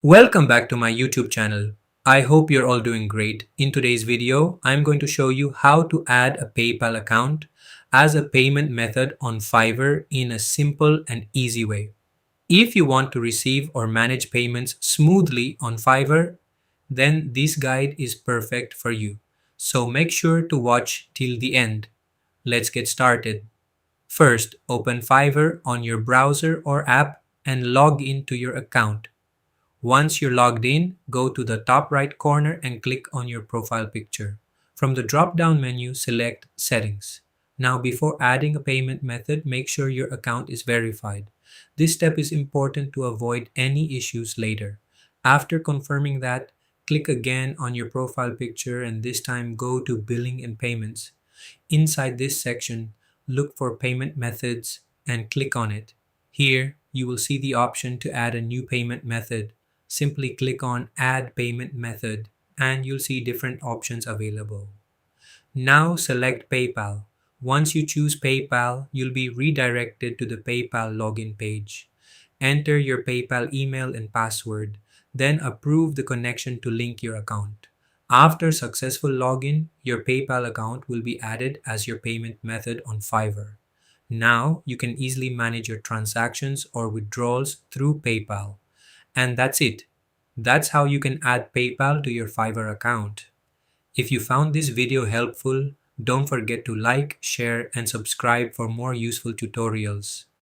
Welcome back to my YouTube channel. I hope you're all doing great. In today's video, I'm going to show you how to add a PayPal account as a payment method on Fiverr in a simple and easy way. If you want to receive or manage payments smoothly on Fiverr, then this guide is perfect for you. So make sure to watch till the end. Let's get started. First, open Fiverr on your browser or app and log into your account. Once you're logged in, go to the top right corner and click on your profile picture. From the drop-down menu, select Settings. Now, before adding a payment method, make sure your account is verified. This step is important to avoid any issues later. After confirming that, click again on your profile picture and this time go to Billing and Payments. Inside this section, look for Payment Methods and click on it. Here, you will see the option to add a new payment method. Simply click on Add Payment Method and you'll see different options available. Now select PayPal. Once you choose PayPal, you'll be redirected to the PayPal login page. Enter your PayPal email and password, then approve the connection to link your account. After successful login, your PayPal account will be added as your payment method on Fiverr. Now you can easily manage your transactions or withdrawals through PayPal. And that's it. That's how you can add PayPal to your Fiverr account. If you found this video helpful, don't forget to like, share, and subscribe for more useful tutorials.